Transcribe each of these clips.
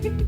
Welcome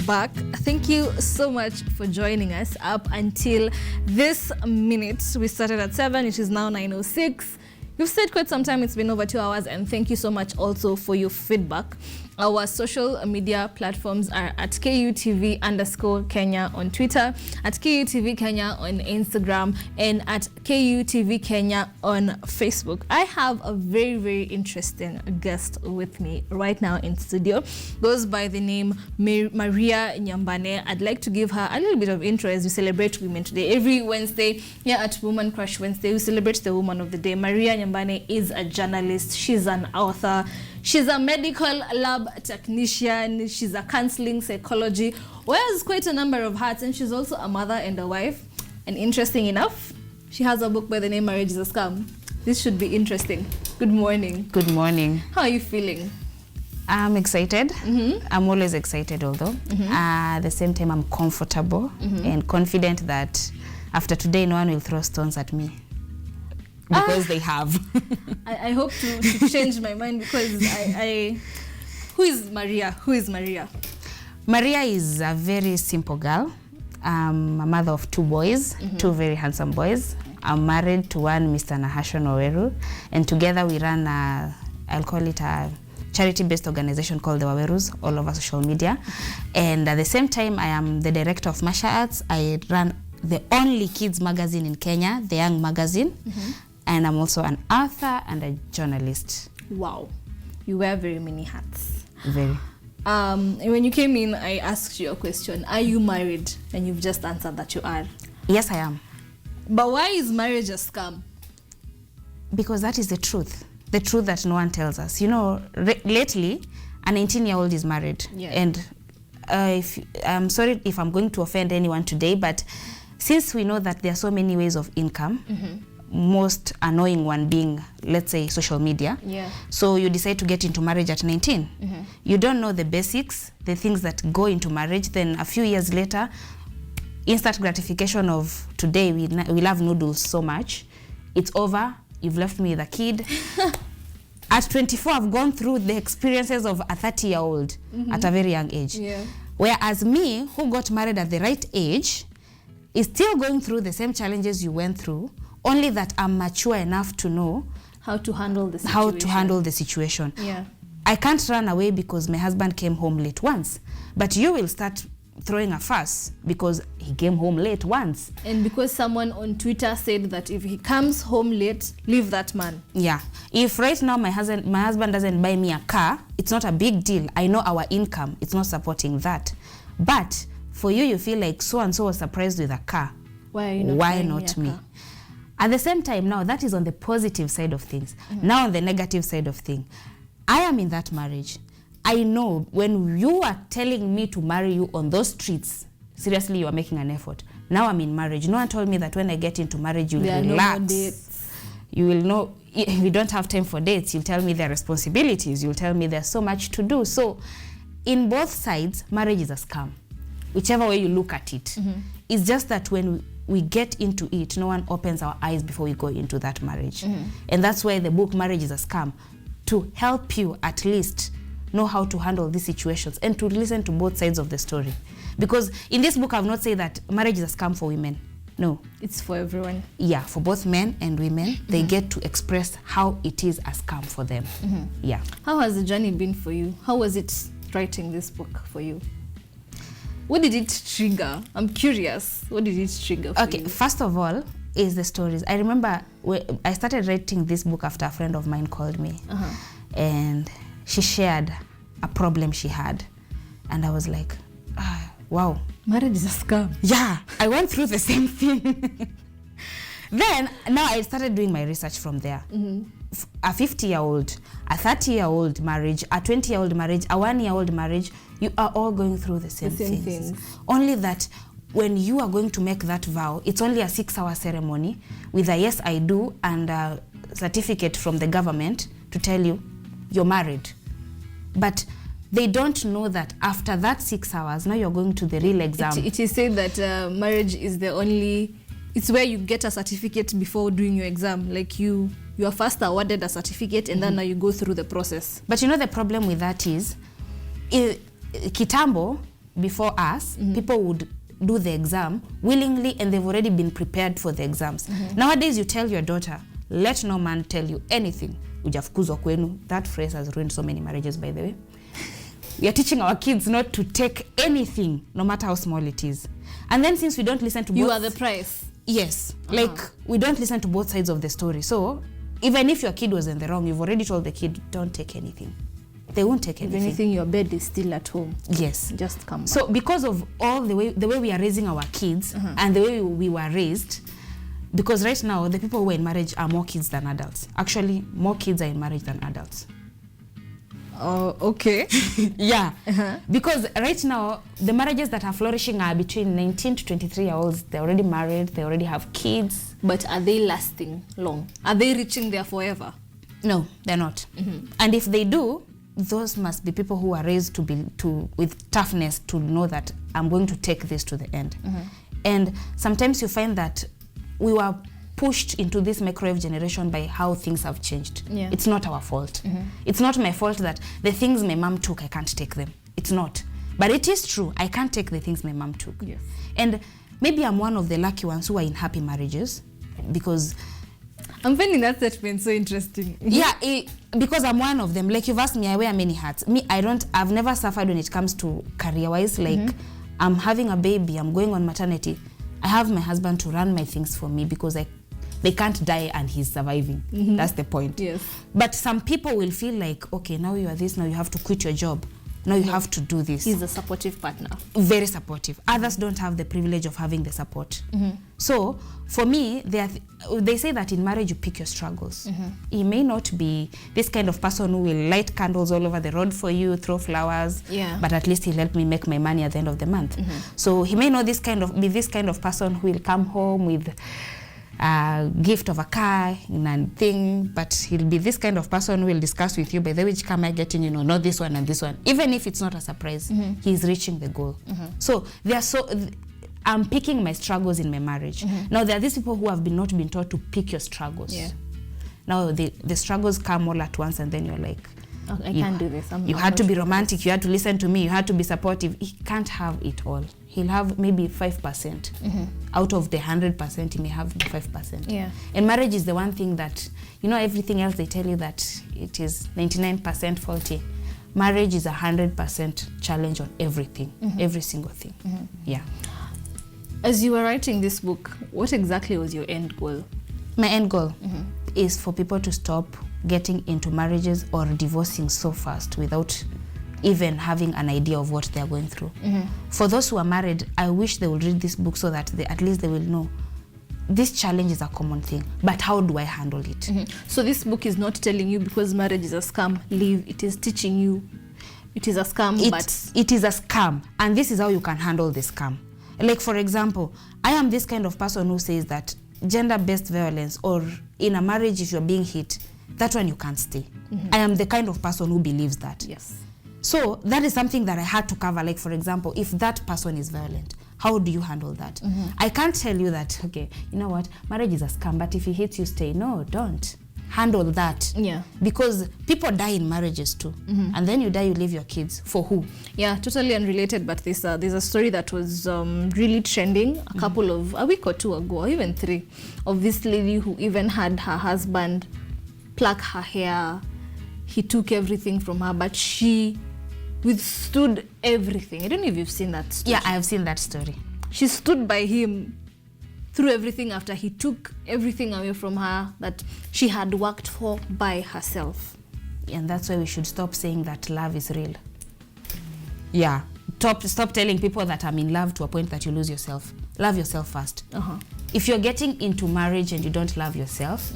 back. Thank you so much for joining us up until this minute. We started at 7, it is now 9:06. You've stayed quite some time, it's been over 2 hours, and thank you so much also for your feedback. Our social media platforms are at KUTV_Kenya on Twitter, at KUTV Kenya on Instagram, and at KUTV Kenya on Facebook. I have a very, very interesting guest with me right now in studio. Goes by the name Maria Nyambane. I'd like to give her a little bit of intro as we celebrate women today. Every Wednesday here at Woman Crush Wednesday, we celebrate the woman of the day. Maria Nyambane is a journalist. She's an author. She's a medical lab technician. She's a counseling psychology. Wears quite a number of hats, and she's also a mother and a wife. And interesting enough, she has a book by the name Marriage is a Scam. This should be interesting. Good morning. Good morning. How are you feeling? I'm excited. I'm always excited, although. At the same time, I'm comfortable and confident that after today, no one will throw stones at me. Because they have. I hope to change my mind, because who is Maria? Who is Maria? Maria is a very simple girl. I'm a mother of 2 boys, 2 very handsome boys. I'm married to one, Mr. Nahashon Waweru, and together we run I'll call it a charity-based organization called the Wawerus all over social media. And at the same time, I am the director of martial arts. I run the only kids magazine in Kenya, the Young Magazine. And I'm also an author and a journalist. Wow, you wear very many hats. Very. When you came in, I asked you a question. Are you married? And you've just answered that you are. Yes, I am. But why is marriage a scam? Because that is the truth. The truth that no one tells us. You know, lately, a 19-year-old is married. Yeah. And I'm sorry if I'm going to offend anyone today, but since we know that there are so many ways of income, most annoying one being, let's say, social media. Yeah. So you decide to get into marriage at 19. You don't know the basics, the things that go into marriage. Then a few years later, instant gratification of today, we love noodles so much. It's over. You've left me with a kid. At 24, I've gone through the experiences of a 30-year-old at a very young age. Yeah. Whereas me, who got married at the right age, is still going through the same challenges you went through, only that I'm mature enough to know how to handle the situation. Yeah. I can't run away because my husband came home late once, but you will start throwing a fuss because he came home late once. And because someone on Twitter said that if he comes home late, leave that man. Yeah. If right now my husband doesn't buy me a car, it's not a big deal. I know our income, it's not supporting that. But for you, you feel like so-and-so was surprised with a car. Why not me? Car? At the same time, now that is on the positive side of things. Now on the negative side of things, I am in that marriage. I know when you are telling me to marry you on those streets, seriously, you are making an effort. Now I'm in marriage. No one told me that when I get into marriage, you'll relax. No more dates. You will know, if you don't have time for dates, you'll tell me there are responsibilities. You'll tell me there's so much to do. So in both sides, marriage is a scam. Whichever way you look at it. It's just that when we get into it, no one opens our eyes before we go into that marriage. And that's why the book Marriage is a Scam, to help you at least know how to handle these situations and to listen to both sides of the story. Because in this book, I've not said that marriage is a scam for women. No. It's for everyone. Yeah, for both men and women. They get to express how it is a scam for them. Yeah. How has the journey been for you? How was it writing this book for you? What did it trigger? I'm curious. What did it trigger for you? Okay, first of all is the stories. I remember I started writing this book after a friend of mine called me. And she shared a problem she had. And I was like, wow. Marriage is a scam. Yeah, I went through the same thing. Then, now I started doing my research from there. A 50-year-old, a 30-year-old marriage, a 20-year-old marriage, a 1-year-old marriage, you are all going through the same things. Only that when you are going to make that vow, it's only a 6-hour ceremony with a yes, I do, and a certificate from the government to tell you you're married. But they don't know that after that 6 hours, now you're going to the real exam. It is said that marriage is the only, it's where you get a certificate before doing your exam. Like you are first awarded a certificate and then now you go through the process. But you know the problem with that is, kitambo, before us, people would do the exam willingly and they've already been prepared for the exams. Nowadays you tell your daughter, let no man tell you anything. Ujafukuzwa kwenu. That phrase has ruined so many marriages, by the way. We are teaching our kids not to take anything, no matter how small it is. And then since we don't listen to both... You are the price. Yes. Like, we don't listen to both sides of the story. So, even if your kid was in the wrong, you've already told the kid, don't take anything. They won't take anything. If anything, your bed is still at home. Yes. Just come back. So, because of all the way we are raising our kids and the way we were raised, because right now, the people who are in marriage are more kids than adults. Actually, more kids are in marriage than adults. Oh, okay. Yeah. Because right now, the marriages that are flourishing are between 19 to 23-year-olds. They're already married. They already have kids. But are they lasting long? Are they reaching there forever? No, they're not. And if they do, those must be people who are raised with toughness to know that I'm going to take this to the end. And sometimes you find that we were pushed into this microwave generation by how things have changed. Yeah. It's not our fault. It's not my fault that the things my mom took, I can't take them. It's not. But it is true, I can't take the things my mom took. Yes. And maybe I'm one of the lucky ones who are in happy marriages because... I'm finding that statement so interesting. Yeah, because I'm one of them. Like you've asked me, I wear many hats. I've never suffered when it comes to career-wise. Like I'm having a baby, I'm going on maternity. I have my husband to run my things for me because they can't die and he's surviving. That's the point. Yes. But some people will feel like, okay, now you are this, now you have to quit your job. Now you have to do this. He's a supportive partner. Very supportive. Others don't have the privilege of having the support. So for me, they say that in marriage you pick your struggles. He may not be this kind of person who will light candles all over the road for you, throw flowers, but at least he'll help me make my money at the end of the month. So he may not be this kind of person who will come home with a gift of a car and thing, but he'll be this kind of person who will discuss with you, by the way, which car am I getting, not this one and this one. Even if it's not a surprise, he's reaching the goal. So I'm picking my struggles in my marriage. Now there are these people who have not been taught to pick your struggles. Now the struggles come all at once and then you're like, oh, I can't do this. You had to be romantic, you had to listen to me, you had to be supportive. He can't have it all. He'll have maybe 5%. Out of the 100%, he may have 5%. Yeah. And marriage is the one thing that, everything else they tell you that it is 99% faulty. Marriage is 100% challenge on everything, every single thing. Yeah. As you were writing this book, what exactly was your end goal? My end goal is for people to stop getting into marriages or divorcing so fast without even having an idea of what they are going through. For those who are married, I wish they would read this book so that at least they will know this challenge is a common thing, but how do I handle it? So this book is not telling you because marriage is a scam, leave. It is teaching you it is a scam, it is a scam, and this is how you can handle the scam. Like, for example, I am this kind of person who says that gender-based violence or in a marriage if you're being hit, that one you can't stay. I am the kind of person who believes that. Yes. So that is something that I had to cover. Like, for example, if that person is violent, how do you handle that? I can't tell you that, okay, you know what, marriage is a scam, but if he hits you, stay. No, don't. Handle that. Yeah. Because people die in marriages too. And then you die, you leave your kids. For who? Yeah, totally unrelated, but there's a story that was really trending a week or two ago, or even 3, of this lady who even had her husband pluck her hair. He took everything from her, but she withstood everything. I don't know if you've seen that story. Yeah, I have seen that story. She stood by him through everything after he took everything away from her that she had worked for by herself. And that's why we should stop saying that love is real. Yeah. Stop telling people that I'm in love to a point that you lose yourself. Love yourself first. If you're getting into marriage and you don't love yourself,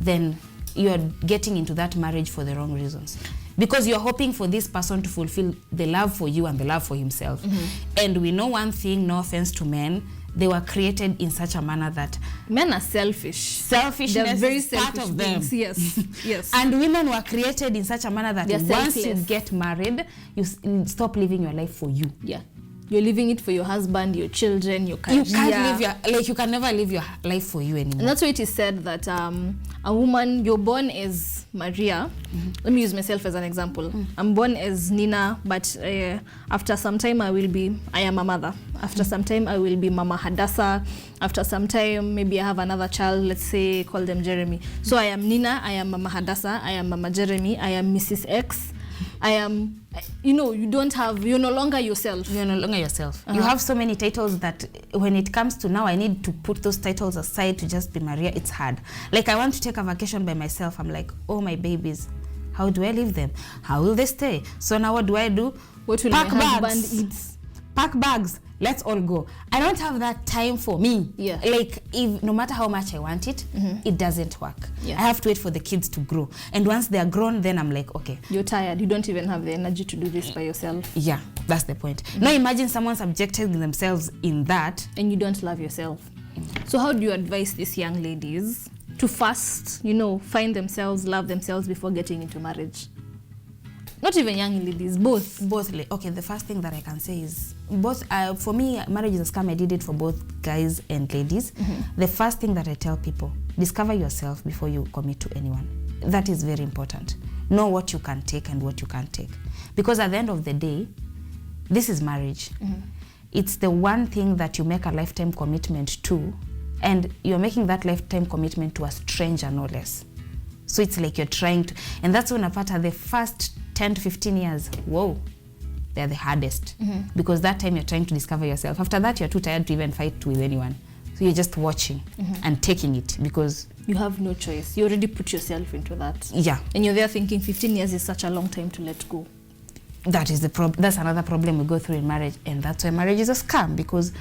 then you're getting into that marriage for the wrong reasons. Because you're hoping for this person to fulfill the love for you and the love for himself. And we know one thing, no offense to men, they were created in such a manner that men are selfish. Selfishness They're very is part selfish of them. beings. Yes, yes. And women were created in such a manner that They're once you selfless. get married, you stop living your life for you. Yeah. You're living it for your husband, your children, your career. You can't live you can never live your life for you anymore. And that's why it is said that a woman, you're born as Maria. Let me use myself as an example. I'm born as Nina, but after some time I am a mother. After some time I will be Mama Hadassah. After some time maybe I have another child, let's say call them Jeremy. So I am Nina, I am Mama Hadassah, I am Mama Jeremy, I am Mrs. X. I am, you're no longer yourself. You're no longer yourself. You have so many titles that when it comes to now, I need to put those titles aside to just be Maria. It's hard. Like I want to take a vacation by myself. I'm like, oh, my babies, how do I leave them? How will they stay? So now what do I do? What will Pack my bags. husband eat? Pack bags. Let's all go. I don't have that time for me. Yeah. Like if no matter how much I want it, it doesn't work. Yeah. I have to wait for the kids to grow. And once they are grown, then I'm like, okay. You're tired. You don't even have the energy to do this by yourself. Yeah, that's the point. Now imagine someone subjecting themselves in that. And you don't love yourself. So how do you advise these young ladies to first, find themselves, love themselves before getting into marriage? Not even young ladies, both. Okay, the first thing that I can say is both. For me, marriage is a scam. I did it for both guys and ladies. The first thing that I tell people, discover yourself before you commit to anyone. That is very important. Know what you can take and what you can't take. Because at the end of the day, this is marriage. It's the one thing that you make a lifetime commitment to, and you're making that lifetime commitment to a stranger, no less. So it's like you're trying to, and that's when apart the first 10 to 15 years, whoa, they're the hardest. Because that time you're trying to discover yourself. After that, you're too tired to even fight with anyone. So you're just watching and taking it because you have no choice. You already put yourself into that. Yeah. And you're there thinking 15 years is such a long time to let go. That is the problem. That's another problem we go through in marriage. And that's why marriage is a scam, because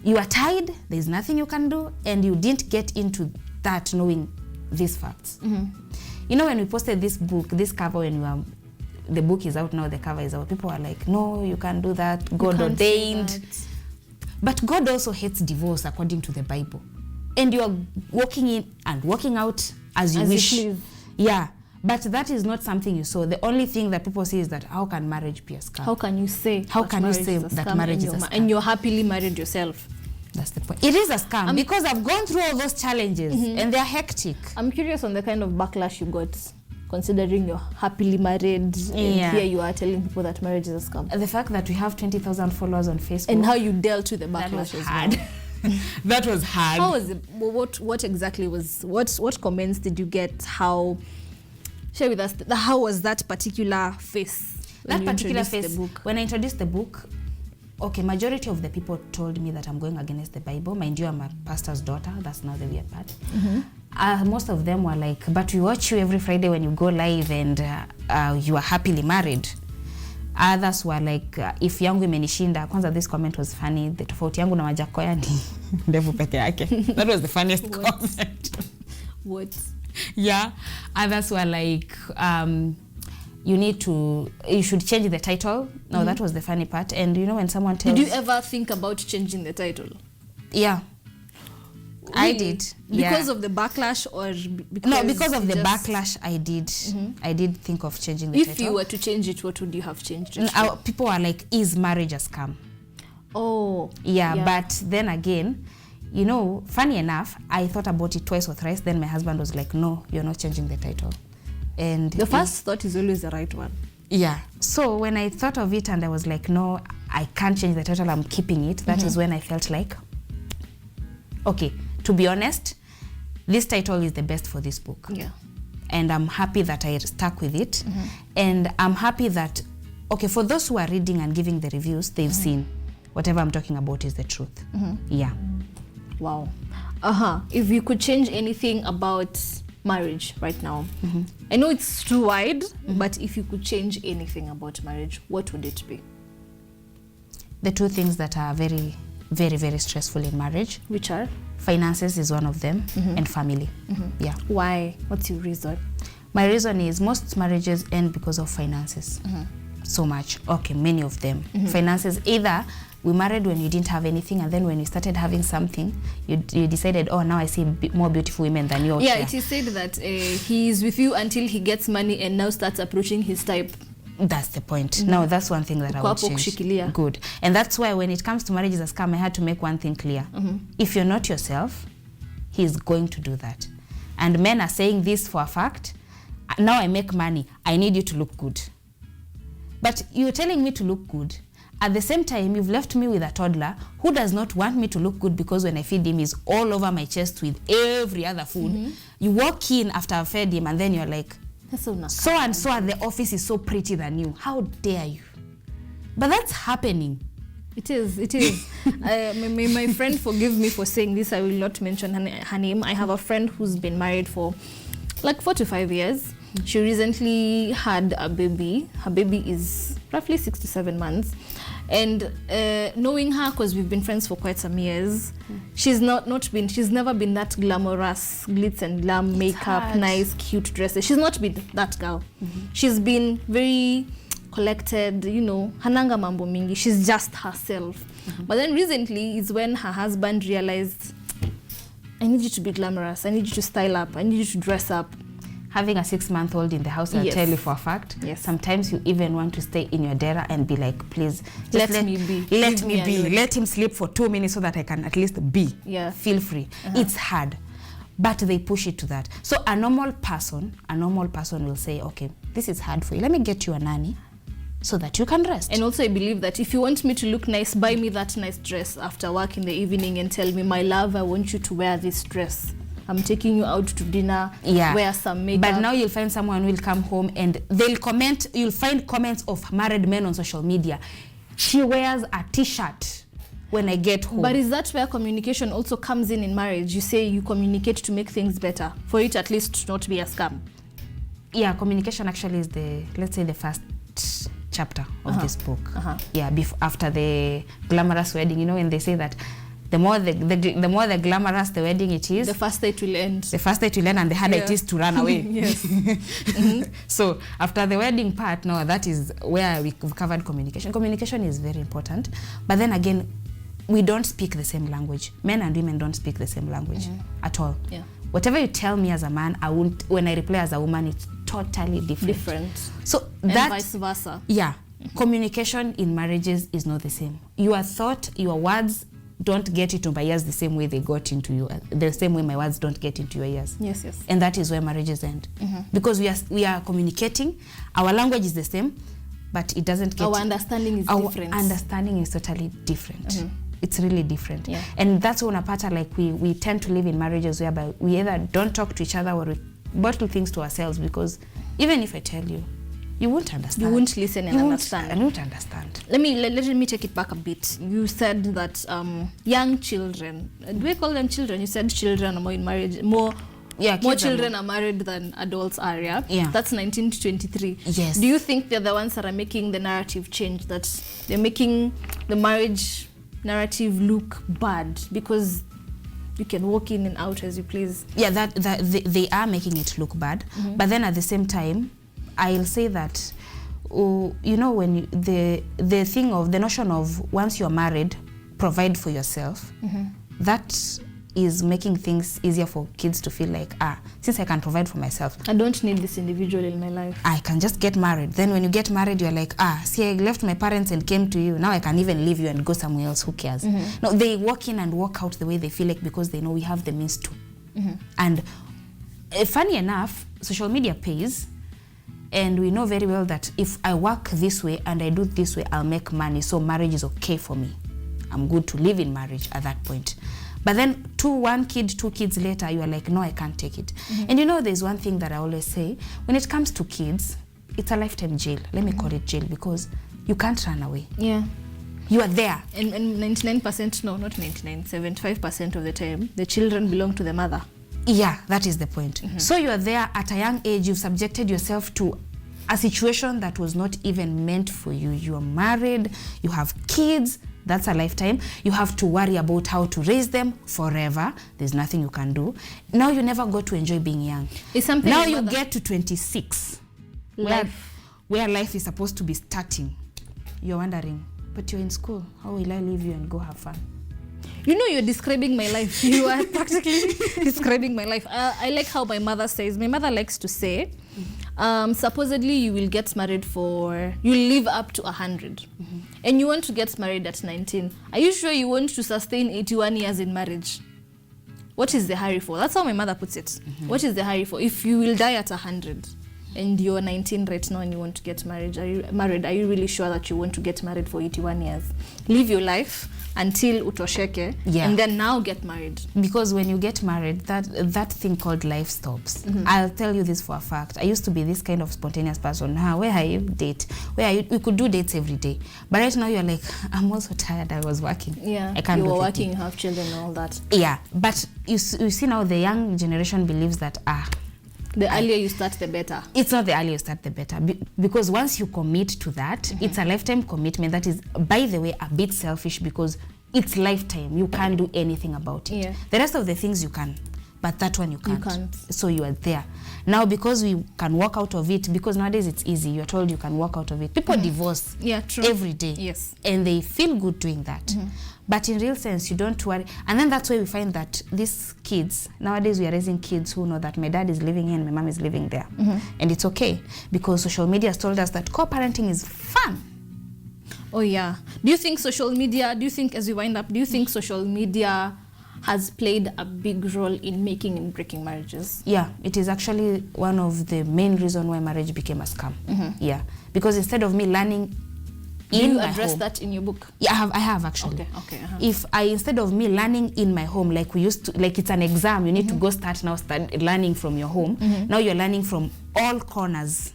you are tied, there's nothing you can do, and you didn't get into that knowing these facts. When we posted this book, this cover, when the book is out now, the cover is out, people are like, no, you can't do that, God ordained. But God also hates divorce according to the Bible. And you are walking in and walking out as you wish. Yeah, but that is not something you saw. The only thing that people say is that how can marriage be a scam? How can you say that marriage is a scam? And you're happily married yourself? That's the point. It is a scam because I've gone through all those challenges and they're hectic. I'm curious on the kind of backlash you got, considering you're happily married, and here you are telling people that marriage is a scam. The fact that we have 20,000 followers on Facebook. And how you dealt with the backlash was hard. That was hard. How was it? What exactly was, what comments did you get? Share with us, how was that particular phase? That particular phase, when I introduced the book, okay, majority of the people told me that I'm going against the Bible. Mind you, I'm a pastor's daughter. That's not the weird part. Most of them were like, but we watch you every Friday when you go live and you are happily married. Others were like, if yangu imenishinda. Kwanza, this comment was funny. The tofauti yangu na Wajakoya ni ndevu peke yake. That was the funniest comment. What? Yeah. Others were like, you should change the title. No, that was the funny part. And when someone tells... Did you ever think about changing the title? Yeah. Really? I did. Because of the backlash, or because... No, because of the backlash, I did. I did think of changing the title. If you were to change it, what would you have changed it? People are like, is marriage a scam? Oh. Yeah, but then again, funny enough, I thought about it twice or thrice. Then my husband was like, no, you're not changing the title. And the first thought is always the right one. Yeah. So when I thought of it and I was like, no, I can't change the title, I'm keeping it. That is when I felt like, okay, to be honest, this title is the best for this book. Yeah. And I'm happy that I stuck with it. And I'm happy that, okay, for those who are reading and giving the reviews, they've seen whatever I'm talking about is the truth. Yeah. Wow. If you could change anything about marriage right now, I know it's too wide, but if you could change anything about marriage, what would it be? The two things that are very, very, very stressful in marriage. Which are? Finances is one of them, and family. Yeah. Why? What's your reason? My reason is most marriages end because of finances. So much. Okay, many of them. Finances, either We married when you didn't have anything, and then when you started having something, you decided, oh, now I see more beautiful women than you. Yeah, it is said that he is with you until he gets money and now starts approaching his type. That's the point. Now, that's one thing that I would change. Kushikilia. Good. And that's why when it comes to marriage as a scam, I had to make one thing clear. If you're not yourself, he's going to do that. And men are saying this for a fact. Now I make money. I need you to look good. But you're telling me to look good. At the same time, you've left me with a toddler who does not want me to look good because when I feed him, he's all over my chest with every other food. You walk in after I've fed him and then you're like, so and so at the office is so pretty than you. How dare you? But that's happening. It is. My friend, forgive me for saying this, I will not mention her name. I have a friend who's been married for like 4 to 5 years. She recently had a baby. Her baby is roughly 6 to 7 months. And knowing her, because we've been friends for quite some years, she's never been that glamorous, glitz and glam, makeup, nice, cute dresses. She's not been that girl. She's been very collected, you know, hananga mambo mingi. She's just herself. But then recently is when her husband realized, I need you to be glamorous. I need you to style up. I need you to dress up. Having a 6-month-old in the house, I'll tell you for a fact. Sometimes you even want to stay in your dera and be like, please, just let me be. Let me be. Let him sleep for 2 minutes so that I can at least be. Feel free. It's hard. But they push it to that. So a normal person will say, okay, this is hard for you. Let me get you a nanny so that you can rest. And also I believe that if you want me to look nice, buy me that nice dress after work in the evening and tell me, my love, I want you to wear this dress. I'm taking you out to dinner, wear some makeup. But now you'll find someone who will come home and they'll comment, you'll find comments of married men on social media. She wears a t-shirt when I get home. But is that where communication also comes in marriage? You say you communicate to make things better, for it at least not be a scam. Yeah, communication actually is let's say the first chapter of this book. Yeah, after the glamorous wedding, you know, when they say that the more the glamorous the wedding it is, the faster it will end. The faster it will end, and the harder it is to run away. So after the wedding part, no, that is where we've covered communication. Communication is very important, but then again, we don't speak the same language. Men and women don't speak the same language at all. Whatever you tell me as a man, I won't. When I reply as a woman, it's totally different. So and vice versa. Yeah, communication in marriages is not the same. Your thought, your words don't get into my ears the same way they got into you, the same way my words don't get into your ears. And that is where marriages end. Because we are communicating, our language is the same, but it doesn't get... Our understanding is different. Our understanding is totally different. It's really different. And that's when like we tend to live in marriages whereby we either don't talk to each other or we bottle things to ourselves, because even if I tell you, you won't understand. You won't listen and understand. I won't understand. Let me take it back a bit. You said that young children, do we call them children? You said children are more in marriage, more children are married than adults are, That's 19 to 23. Yes. Do you think they're the ones that are making the narrative change, that they're making the marriage narrative look bad because you can walk in and out as you please? Yeah, that they are making it look bad. But then at the same time, I'll say that, you know, when the thing of the notion of once you're married, provide for yourself, that is making things easier for kids to feel like, since I can provide for myself, I don't need this individual in my life. I can just get married. Then when you get married, you're like, see, I left my parents and came to you. Now I can even leave you and go somewhere else. Who cares? No, they walk in and walk out the way they feel like, because they know we have the means to. And funny enough, social media pays. And we know very well that if I work this way and I do it this way, I'll make money. So marriage is okay for me. I'm good to live in marriage at that point. But then 2 kids later, you are like, no, I can't take it. And you know, there's one thing that I always say, when it comes to kids, it's a lifetime jail. Let me call it jail, because you can't run away. You are there. And 99%, no, not 99, 75% of the time, the children belong to the mother. Yeah, that is the point. So you are there at a young age. You've subjected yourself to a situation that was not even meant for you. You are married, you have kids, that's a lifetime. You have to worry about how to raise them forever. There's nothing you can do. Now you never got to enjoy being young. It's something now you get to 26, where life is supposed to be starting. You're wondering, But you're in school. How will I leave you and go have fun? You know, you're describing my life. You are practically describing my life. I like how my mother says. My mother likes to say, supposedly you will get married you'll live up to 100. And you want to get married at 19. Are you sure you want to sustain 81 years in marriage? What is the hurry for? That's how my mother puts it. What is the hurry for? If you will die at 100 and you're 19 right now and you want to get married, are you really sure that you want to get married for 81 years? Live your life until utosheke, and then now get married. Because when you get married, that thing called life stops. I'll tell you this for a fact. I used to be this kind of spontaneous person. Where are you? Date. Where are you? We could do dates every day. But right now you're like, I'm also tired. I was working. Yeah, I can't you were working, you have children and all that. Yeah, but you see now the young generation believes that the earlier you start, the better. It's not the earlier you start, the better. Because once you commit to that, it's a lifetime commitment that is, by the way, a bit selfish because it's lifetime. You can't do anything about it. Yeah. The rest of the things you can, but that one you can't. You can't. So you are there. Now, because we can walk out of it, because nowadays it's easy, you're told you can walk out of it. People divorce every day. Yes. And they feel good doing that. But in real sense, you don't worry. And then that's why we find that these kids, nowadays we are raising kids who know that my dad is living here and my mom is living there. And it's okay because social media has told us that co-parenting is fun. Oh yeah. Do you think social media, as we wind up, do you think social media has played a big role in making and breaking marriages? Yeah, it is actually one of the main reasons why marriage became a scam. Yeah, because instead of me learning in my home... Do you address that in your book? Yeah, I have actually. Okay. If instead of me learning in my home, like we used to, like it's an exam, you need to go start learning from your home. Now you're learning from all corners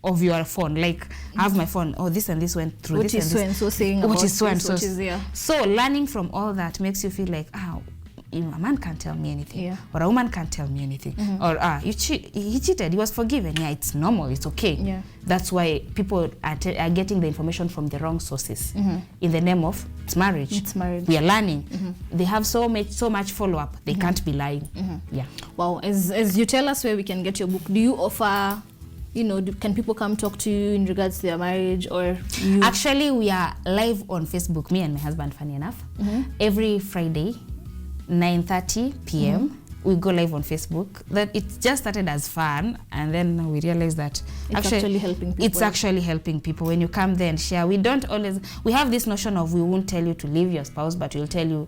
of your phone. Like I have my phone, this and this went through what this is and this. So and so saying about what is so and so. Yeah. So learning from all that makes you feel like, a man can't tell me anything, or a woman can't tell me anything, or he cheated, he was forgiven. Yeah, it's normal, it's okay. Yeah. That's why people are getting the information from the wrong sources in the name of it's marriage. It's marriage. We are learning. They have so much follow-up. They can't be lying. Yeah. Wow. As you tell us where we can get your book, do you offer? Can people come talk to you in regards to their marriage, or you? Actually, we are live on Facebook, me and my husband, funny enough. Every Friday, 9:30 p.m. We go live on Facebook. That it just started as fun, and then we realized that it's actually helping people. It's actually helping people. When you come there and share, we have this notion of we won't tell you to leave your spouse, but we'll tell you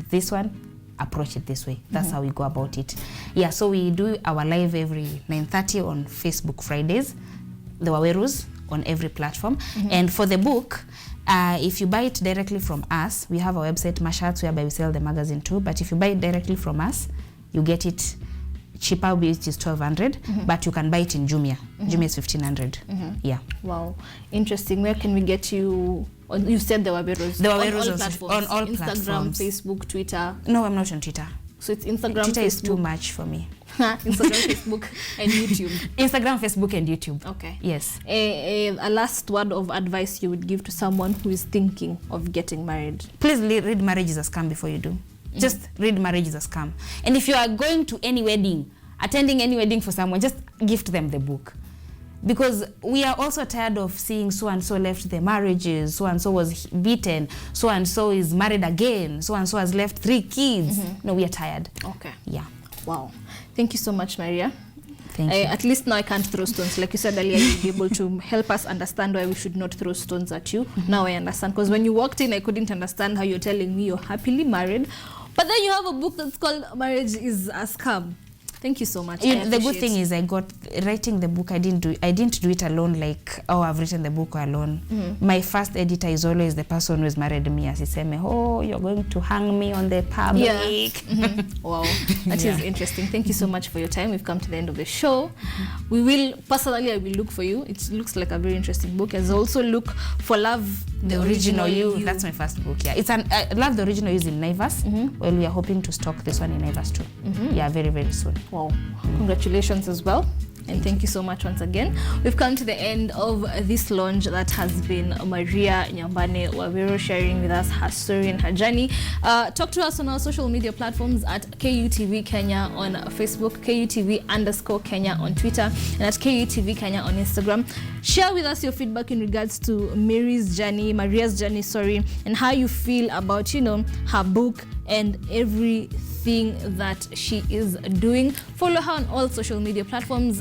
this one, approach it this way. That's how we go about it. Yeah, so we do our live every 9:30 on Facebook Fridays, the Wawerus on every platform. And for the book, if you buy it directly from us, we have a website, Mashats, whereby we sell the magazine too. But if you buy it directly from us, you get it cheaper, which is 1,200, but you can buy it in Jumia. Jumia is 1,500. Yeah. Wow, interesting. Where can we get you? You said the Wawerus. The Wawerus on all platforms. Instagram, Facebook, Twitter. No, I'm not on Twitter. So it's Instagram, Twitter Facebook. Is too much for me. Instagram, Facebook, and YouTube. Instagram, Facebook, and YouTube. Okay. Yes. A last word of advice you would give to someone who is thinking of getting married? Please read Marriage is a Scam before you do. Just read Marriage is a Scam. And if you are going to any wedding, attending any wedding for someone, just gift them the book. Because we are also tired of seeing so-and-so left their marriages, so-and-so was beaten, so-and-so is married again, so-and-so has left 3 kids. No, we are tired. Okay. Yeah. Wow. Thank you so much, Maria. Thank you. At least now I can't throw stones. Like you said earlier, you'll be able to help us understand why we should not throw stones at you. Now I understand. Because when you walked in, I couldn't understand how you're telling me you're happily married. But then you have a book that's called Marriage is a Scam. Thank you so much. The good thing is writing the book, I didn't do it alone, like, I've written the book alone. My first editor is always the person who has married me. As he said, you're going to hang me on the public. Yeah. Wow, that is interesting. Thank you so much for your time. We've come to the end of the show. I will look for you. It looks like a very interesting book. As also look for Love, the Original You. That's my first book, yeah. It's Love, the Original You is in Naivas. Well, we are hoping to stock this one in Naivas too. Yeah, very, very soon. Wow. Congratulations as well. And thank you so much once again. We've come to the end of this launch that has been Maria Nyambane Waweru sharing with us her story and her journey. Talk to us on our social media platforms at KUTV Kenya on Facebook, KUTV_Kenya on Twitter, and at KUTV Kenya on Instagram. Share with us your feedback in regards to Maria's journey, and how you feel about, her book and everything that she is doing. Follow her on all social media platforms.